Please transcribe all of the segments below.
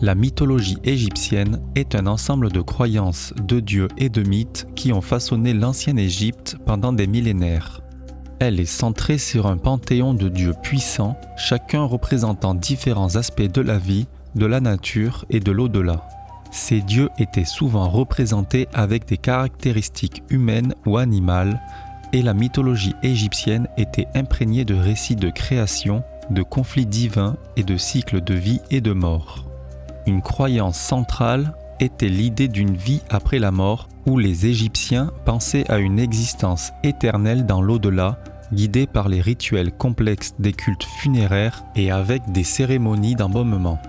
La mythologie égyptienne est un ensemble de croyances, de dieux et de mythes qui ont façonné l'ancienne Égypte pendant des millénaires. Elle est centrée sur un panthéon de dieux puissants, chacun représentant différents aspects de la vie, de la nature et de l'au-delà. Ces dieux étaient souvent représentés avec des caractéristiques humaines ou animales, et la mythologie égyptienne était imprégnée de récits de création, de conflits divins et de cycles de vie et de mort. Une croyance centrale était l'idée d'une vie après la mort où les Égyptiens pensaient à une existence éternelle dans l'au-delà, guidée par les rituels complexes des cultes funéraires et avec des cérémonies d'embaumement.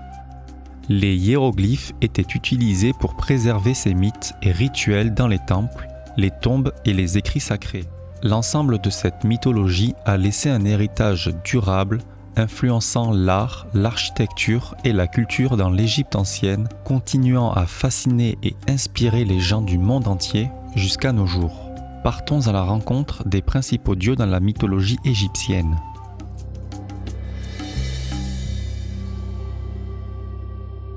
Les hiéroglyphes étaient utilisés pour préserver ces mythes et rituels dans les temples, les tombes et les écrits sacrés. L'ensemble de cette mythologie a laissé un héritage durable, influençant l'art, l'architecture et la culture dans l'Égypte ancienne, continuant à fasciner et inspirer les gens du monde entier jusqu'à nos jours. Partons à la rencontre des principaux dieux dans la mythologie égyptienne.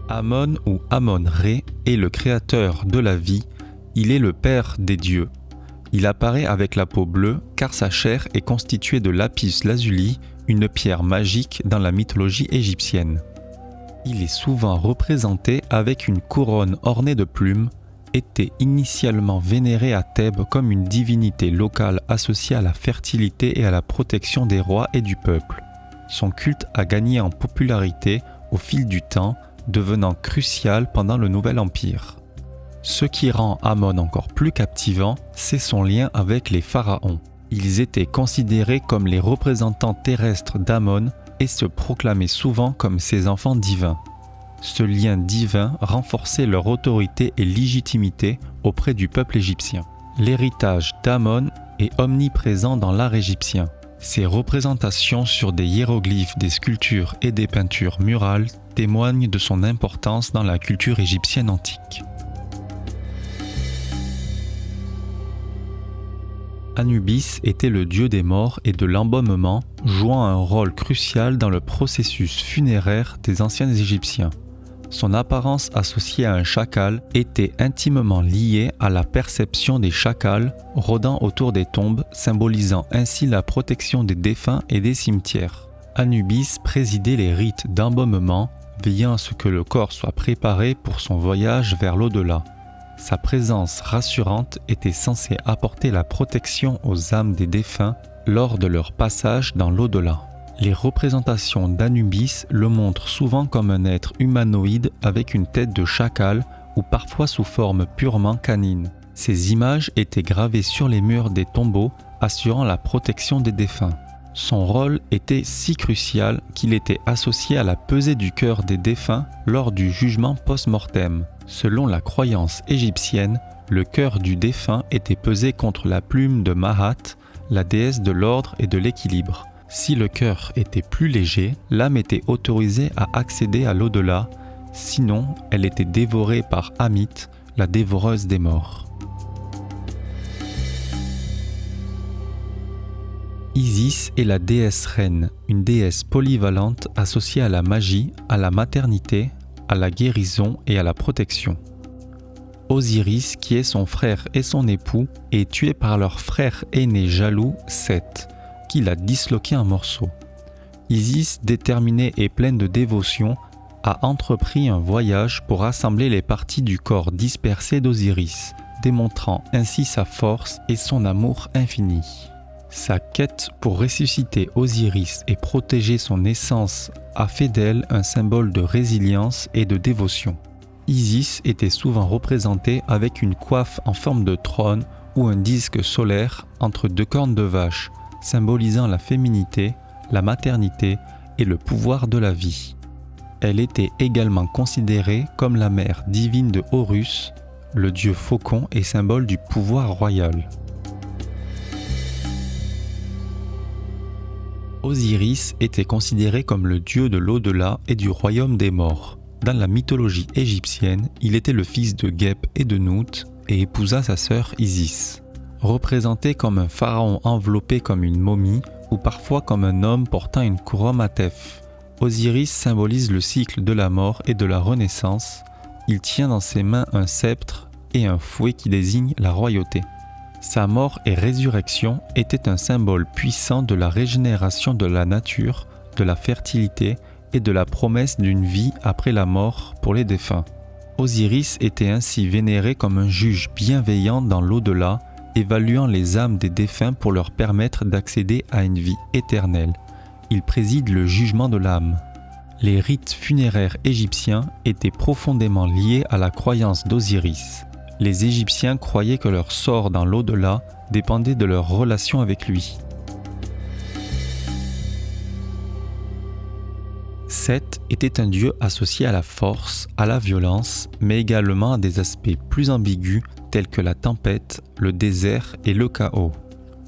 Amon ou Amon-Ré est le créateur de la vie, il est le père des dieux. Il apparaît avec la peau bleue car sa chair est constituée de lapis lazuli, une pierre magique dans la mythologie égyptienne. Il est souvent représenté avec une couronne ornée de plumes, était initialement vénéré à Thèbes comme une divinité locale associée à la fertilité et à la protection des rois et du peuple. Son culte a gagné en popularité au fil du temps, devenant crucial pendant le Nouvel Empire. Ce qui rend Amon encore plus captivant, c'est son lien avec les pharaons. Ils étaient considérés comme les représentants terrestres d'Amon et se proclamaient souvent comme ses enfants divins. Ce lien divin renforçait leur autorité et légitimité auprès du peuple égyptien. L'héritage d'Amon est omniprésent dans l'art égyptien. Ses représentations sur des hiéroglyphes, des sculptures et des peintures murales témoignent de son importance dans la culture égyptienne antique. Anubis était le dieu des morts et de l'embaumement, jouant un rôle crucial dans le processus funéraire des anciens Égyptiens. Son apparence associée à un chacal était intimement liée à la perception des chacals rôdant autour des tombes, symbolisant ainsi la protection des défunts et des cimetières. Anubis présidait les rites d'embaumement, veillant à ce que le corps soit préparé pour son voyage vers l'au-delà. Sa présence rassurante était censée apporter la protection aux âmes des défunts lors de leur passage dans l'au-delà. Les représentations d'Anubis le montrent souvent comme un être humanoïde avec une tête de chacal ou parfois sous forme purement canine. Ces images étaient gravées sur les murs des tombeaux, assurant la protection des défunts. Son rôle était si crucial qu'il était associé à la pesée du cœur des défunts lors du jugement post-mortem. Selon la croyance égyptienne, le cœur du défunt était pesé contre la plume de Mahat, la déesse de l'ordre et de l'équilibre. Si le cœur était plus léger, l'âme était autorisée à accéder à l'au-delà, sinon elle était dévorée par Amit, la dévoreuse des morts. Isis est la déesse reine, une déesse polyvalente associée à la magie, à la maternité, à la guérison et à la protection. Osiris, qui est son frère et son époux, est tué par leur frère aîné jaloux, Seth, qui l'a disloqué en morceaux. Isis, déterminée et pleine de dévotion, a entrepris un voyage pour rassembler les parties du corps dispersées d'Osiris, démontrant ainsi sa force et son amour infini. Sa quête pour ressusciter Osiris et protéger son essence a fait d'elle un symbole de résilience et de dévotion. Isis était souvent représentée avec une coiffe en forme de trône ou un disque solaire entre deux cornes de vache, symbolisant la féminité, la maternité et le pouvoir de la vie. Elle était également considérée comme la mère divine de Horus, le dieu faucon et symbole du pouvoir royal. Osiris était considéré comme le dieu de l'au-delà et du royaume des morts. Dans la mythologie égyptienne, il était le fils de Geb et de Nout et épousa sa sœur Isis. Représenté comme un pharaon enveloppé comme une momie ou parfois comme un homme portant une couronne à tef, Osiris symbolise le cycle de la mort et de la renaissance. Il tient dans ses mains un sceptre et un fouet qui désignent la royauté. Sa mort et résurrection étaient un symbole puissant de la régénération de la nature, de la fertilité et de la promesse d'une vie après la mort pour les défunts. Osiris était ainsi vénéré comme un juge bienveillant dans l'au-delà, évaluant les âmes des défunts pour leur permettre d'accéder à une vie éternelle. Il préside le jugement de l'âme. Les rites funéraires égyptiens étaient profondément liés à la croyance d'Osiris. Les Égyptiens croyaient que leur sort dans l'au-delà dépendait de leur relation avec lui. Seth était un dieu associé à la force, à la violence, mais également à des aspects plus ambigus tels que la tempête, le désert et le chaos.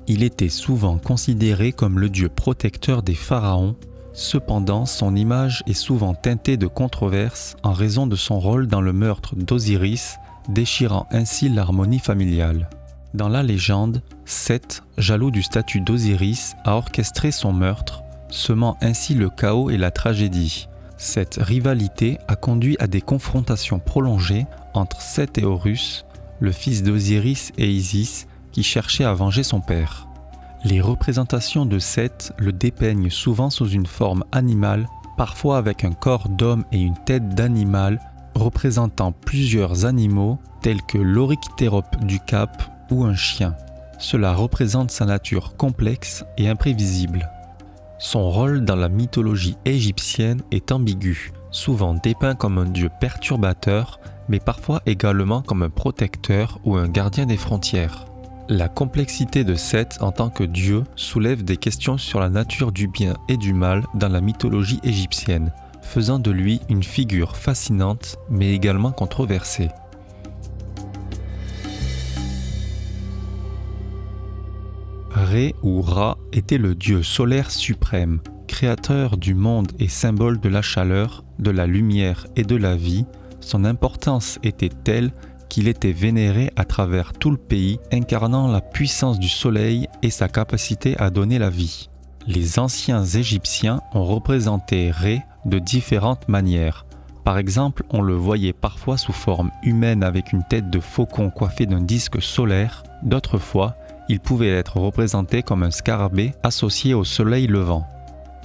Il était souvent considéré comme le dieu protecteur des pharaons. Cependant, son image est souvent teintée de controverses en raison de son rôle dans le meurtre d'Osiris, déchirant ainsi l'harmonie familiale. Dans la légende, Seth, jaloux du statut d'Osiris, a orchestré son meurtre, semant ainsi le chaos et la tragédie. Cette rivalité a conduit à des confrontations prolongées entre Seth et Horus, le fils d'Osiris et Isis, qui cherchait à venger son père. Les représentations de Seth le dépeignent souvent sous une forme animale, parfois avec un corps d'homme et une tête d'animal, représentant plusieurs animaux tels que l'Oryctérope du Cap ou un chien. Cela représente sa nature complexe et imprévisible. Son rôle dans la mythologie égyptienne est ambigu, souvent dépeint comme un dieu perturbateur, mais parfois également comme un protecteur ou un gardien des frontières. La complexité de Seth en tant que dieu soulève des questions sur la nature du bien et du mal dans la mythologie égyptienne, faisant de lui une figure fascinante mais également controversée. Ré ou Ra était le dieu solaire suprême, créateur du monde et symbole de la chaleur, de la lumière et de la vie. Son importance était telle qu'il était vénéré à travers tout le pays, incarnant la puissance du soleil et sa capacité à donner la vie. Les anciens Égyptiens ont représenté Ré de différentes manières. Par exemple, on le voyait parfois sous forme humaine avec une tête de faucon coiffée d'un disque solaire. D'autres fois, il pouvait être représenté comme un scarabée associé au soleil levant.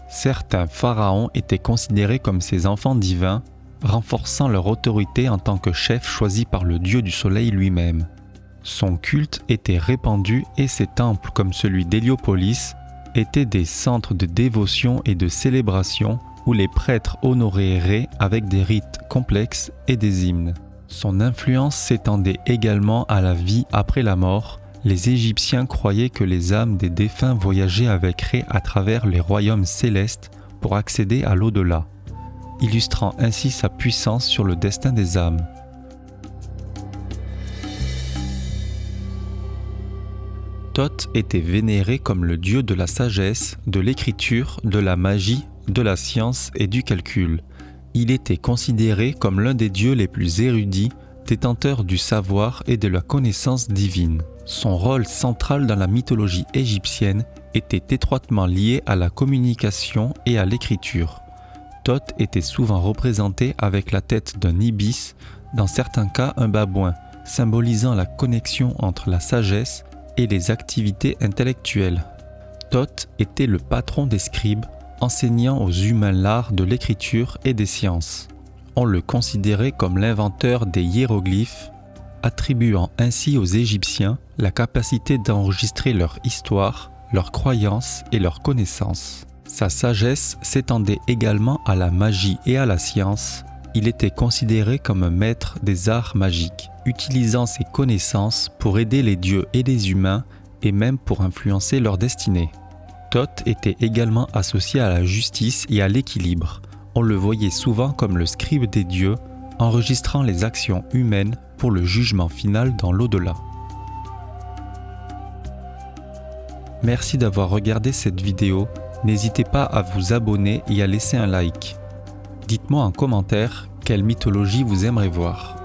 Certains pharaons étaient considérés comme ses enfants divins, renforçant leur autorité en tant que chef choisi par le dieu du soleil lui-même. Son culte était répandu et ses temples, comme celui d'Héliopolis, étaient des centres de dévotion et de célébration où les prêtres honoraient Ré avec des rites complexes et des hymnes. Son influence s'étendait également à la vie après la mort. Les Égyptiens croyaient que les âmes des défunts voyageaient avec Ré à travers les royaumes célestes pour accéder à l'au-delà, illustrant ainsi sa puissance sur le destin des âmes. Thoth était vénéré comme le dieu de la sagesse, de l'écriture, de la magie, de la science et du calcul. Il était considéré comme l'un des dieux les plus érudits, détenteur du savoir et de la connaissance divine. Son rôle central dans la mythologie égyptienne était étroitement lié à la communication et à l'écriture. Thoth était souvent représenté avec la tête d'un ibis, dans certains cas un babouin, symbolisant la connexion entre la sagesse et les activités intellectuelles. Thoth était le patron des scribes, enseignant aux humains l'art de l'écriture et des sciences. On le considérait comme l'inventeur des hiéroglyphes, attribuant ainsi aux Égyptiens la capacité d'enregistrer leur histoire, leurs croyances et leurs connaissances. Sa sagesse s'étendait également à la magie et à la science. Il était considéré comme un maître des arts magiques, utilisant ses connaissances pour aider les dieux et les humains et même pour influencer leur destinée. Thoth était également associé à la justice et à l'équilibre. On le voyait souvent comme le scribe des dieux, enregistrant les actions humaines pour le jugement final dans l'au-delà. Merci d'avoir regardé cette vidéo. N'hésitez pas à vous abonner et à laisser un like. Dites-moi en commentaire quelle mythologie vous aimeriez voir.